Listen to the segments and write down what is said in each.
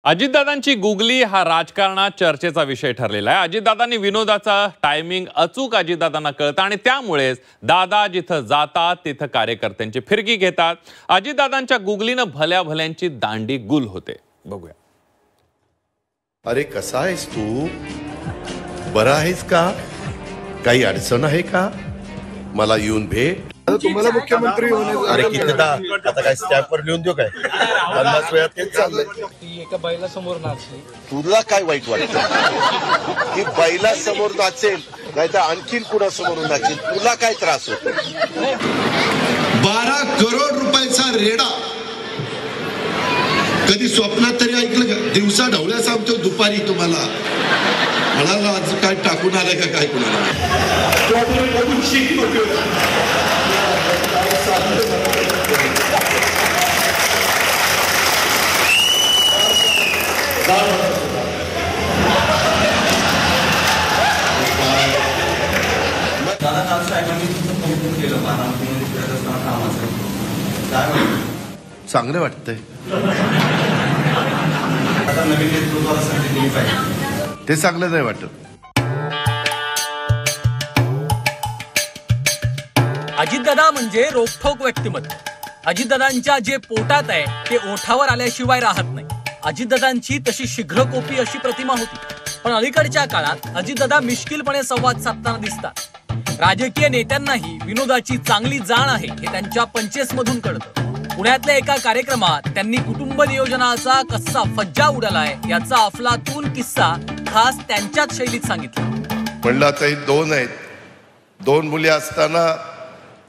अजितदादांची googly हा राजकारणात चर्चेचा विषय ठरलेला आहे। अजितदादांनी विनोदाचा टायमिंग अचूक अजितदादांना कळतं आणि त्यामुळेच दादा जिथं जातात तिथं कार्यकर्त्यांची फिरकी घेतात। अजितदादांच्या गुगलीनं भल्या भल्यांची दांडी गुल होते। बघूया। अरे कसा आहेस तू? बरा आहेस का? काही अडचण आहे का? मला येऊन भेट। तुम्हाला मुख्यमंत्री होणे अरे कितीदा आता काय स्टॅम्पवर लिहून देऊ काय? 50 वेळात तेच चाललंय। ती एका बैला समोर नाचली। तुला काय वाईट वाटतं की बैला समोर नाचेल नाही तर आणखीन कुणा समोर नाचेल? तुला काय त्रास होतो? 12 करोड रुपयाचा रेडा कधी स्वप्नात तरी ऐकलं का? दिवसा ढवळ्या सांगतो दुपारी तुम्हाला म्हणाला आज काय टाकून आलाय का काय कुणाला? चांगलं वाटतंय। ते चांगलं नाही वाटत। अजितदादा म्हणजे रोखठोक व्यक्तिमत्व। अजितदादांच्या जे पोटात आहे ते ओठावर आल्याशिवाय राहत नाही। अजितदादांची तशी शीघ्रकोपी अशी प्रतिमा होती, पण अलीकडच्या काळात अजितदादा मिश्किलपणे संवाद साधताना दिसतात। राजकीय नेत्यांनाही विनोदाची चांगली जाण आहे हे त्यांच्या पंचेस मधून कळतं। पुण्यातल्या एका कार्यक्रमात त्यांनी कुटुंब नियोजनाचा कसा फज्जा उडालाय याचा अफलातून किस्सा खास त्यांच्याच शैलीत सांगितला। म्हणलं आता ही 2 आहेत, 2 मुली असताना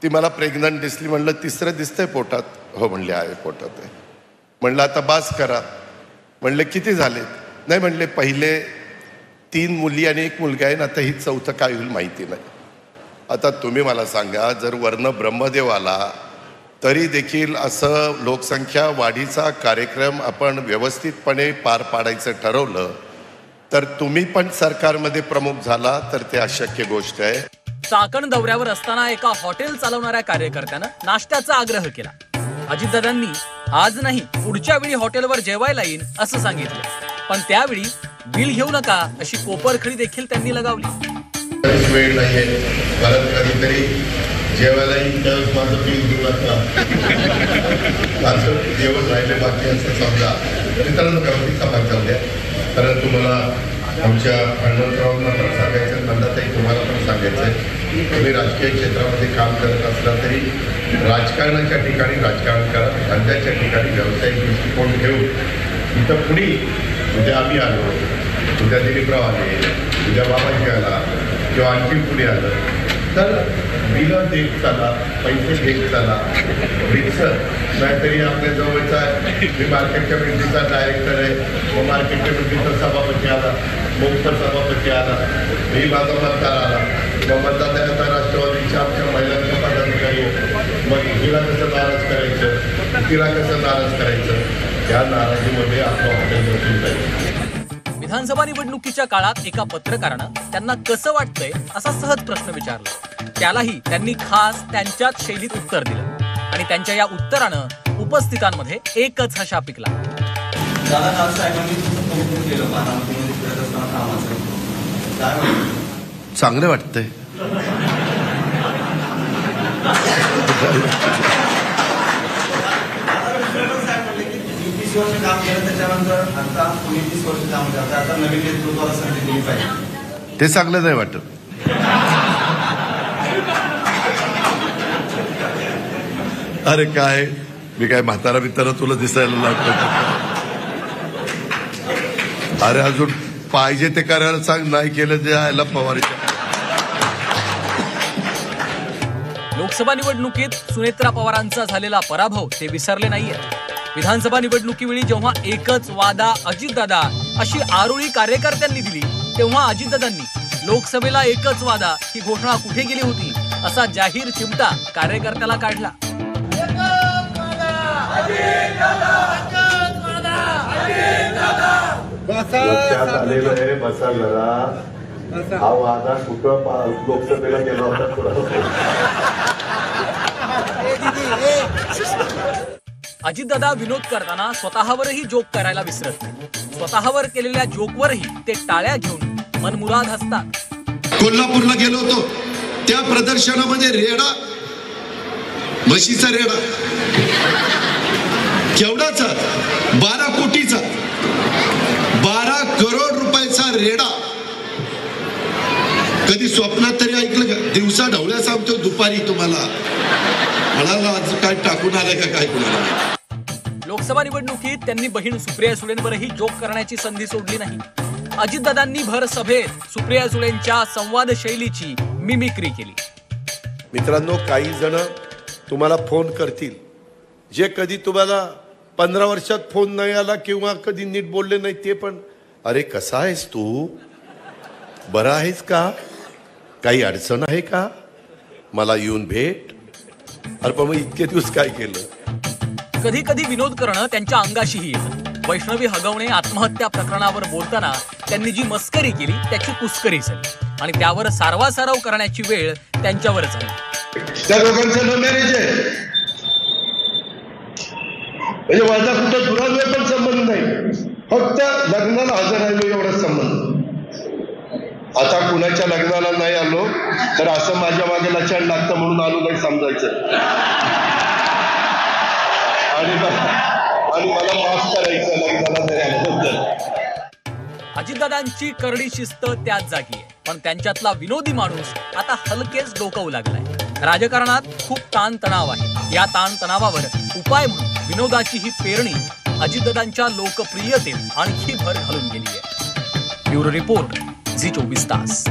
ती मला प्रेग्नंट दिसली। म्हणलं तिसरं दिसतंय पोटात? हो म्हणले आहे पोटात आहे। म्हणलं आता बास करा। म्हणले किती झाले? नाही म्हणले पहिले 3 मुली आणि 1 मुलगा आहे ना, आता ही 4थं काय होईल माहिती नाही। आता तुम्ही मला सांगा, जर वर्ण ब्रह्मदेव आला तरी देखील असं लोकसंख्या वाढीचा कार्यक्रम आपण व्यवस्थितपणे पार पाडायचं ठरवलं तर तुम्ही पण सरकारमध्ये प्रमुख झाला तर ते अशक्य गोष्ट आहे। चाकण दौऱ्यावर असताना एका हॉटेल चालवणाऱ्या कार्यकर्त्यानं नाश्त्याचा आग्रह केला। अजितदादांनी आज नाही पुढच्या वेळी हॉटेलवर जेवायला येईन असं सांगितलं, पण त्यावेळी बिल घेऊ नका अशी कोपरखळी देखील त्यांनी लगावली। वेळ नाहीये, परत कधीतरी जेवायला येईल त्यावेळेस माझं बिल घेऊ नका असं जेवण राहिले बाकी असं समजा। मित्रांनो गमतीचा भाग जाऊ द्या, कारण तुम्हाला आमच्या हनुमंतरावांना पण सांगायचं, नंदाताई तुम्हाला पण सांगायचं आहे, तुम्ही राजकीय क्षेत्रामध्ये काम करत असला तरी राजकारणाच्या ठिकाणी राजकारण करा, धंद्याच्या ठिकाणी व्यावसायिक दृष्टिकोन घेऊन इथं पुढे उद्या आम्ही आलो, उद्या दिलीपराव आले, उद्या बाबाजी आला किंवा आणखी पुढे आलं तर बिलं देत चला, पैसे देत चला, रिक्सर नाहीतरी आपल्या जवळचा मी मार्केट कमिटीचा डायरेक्टर आहे, मग मार्केट कमिटीचा सभापती आला, मुख्य सभापती आला, मी माझा मतदार आला, मग मतदाराचा राष्ट्रवादीच्या आमच्या महिलांच्या पदाधिकारी मग तिला कसं नाराज करायचं, तिला कसं नाराज करायचं, या नाराजीमध्ये आपलं हॉटेल बसून जाईल। विधानसभा निवडणुकीच्या काळात एका पत्रकारानं त्यांना कसं वाटतंय असा सहज प्रश्न विचारला। त्यालाही त्यांनी खास त्यांच्याच शैलीत उत्तर दिलं आणि त्यांच्या या उत्तरानं उपस्थितांमध्ये एकच हशा पिकला। चांगलं वाटतंय। ते चांगलं नाही वाटत। अरे काय मी काय म्हातारा बितारा तुला दिसायला लागतो? अरे अजून पाहिजे ते करायला सांग, नाही केलं ते यायला पवारीच्या। लोकसभा निवडणुकीत सुनेत्रा पवारांचा झालेला पराभव ते विसरले नाहीये। विधानसभा निवडणुकीवेळी जेव्हा एकच वादा अजितदादा अशी आरोळी कार्यकर्त्यांनी दिली, तेव्हा अजितदादांनी लोकसभेला एकच वादा ही घोषणा कुठे गेली होती असा जाहीर चिमटा कार्यकर्त्याला काढला। बसा जरा, हा वादा कुठं लोकसभेला गेला होता? अजितदादा विनोद करताना स्वतःवरही जोक करायला विसरत नाही. स्वतःवर केलेल्या जोकवरही ते टाळ्या घेऊन मनमुराद हसतात. कोल्हापूरला गेलो होतो, त्या प्रदर्शनामध्ये रेडा, म्हशीचा रेडा केवढाचा, 12 कोटीचा, 12 करोड रुपयाचा रेडा. कधी स्वप्नात तरी ऐकलं का? दिवसा ढवळ्या सांगतो, दुपारी तुम्हाला म्हणाला आज काय टाकून आलंय का काय कुणाला. लोकसभा निवडणुकीत त्यांनी बहीण सुप्रिया सुळेंवरही जोक करण्याची संधी सोडली नाही. अजितदादांनी भर सभेत सुप्रिया सुळेंच्या संवाद शैलीची मिमिक्री केली. मित्रांनो, काही जण तुम्हाला फोन करतील जे कधी तुम्हाला 15 वर्षात फोन नाही आला किंवा कधी नीट बोलले नाही, ते पण अरे कसा आहेस तू, बरा आहेस का, काही अडचण आहे का, मला येऊन भेट. अरे पण मग इतके दिवस काय केलं. कधी कधी विनोद करणं त्यांच्या अंगाशीही येतं. वैष्णवी हगवणे आत्महत्या प्रकरणावर बोलताना त्यांनी जी मस्करी केली त्याची कुस्करी झाली आणि त्यावर सारवासारव करण्याची वेळ त्यांच्यावरच आली. त्या दोघांचं लव्ह मॅरेज आहे, म्हणजे माझा कुठं दुरावे पण संबंध नाही, फक्त लग्नाला हजर राहिलो एवढाच संबंध. आता कुणाच्या लग्नाला नाही आलो तर असं माझ्या मागे लक्षात लागतं म्हणून आलो नाही समजायचं, आणि मला माफ करायचं लग्नाला नाही आल्याबद्दल. अजितदादांची करडी शिस्त त्याच जागी आहे, पण त्यांच्यातला विनोदी माणूस आता हलकेच डोकावू लागलाय. राजकारणात खूप ताणतणाव आहे. या ताणतणावावर उपाय म्हणून विनोदाची ही पेरणी अजितदादांच्या लोकप्रियतेत आणखी भर घालून गेली आहे. ब्युरो रिपोर्ट, झी 24 तास.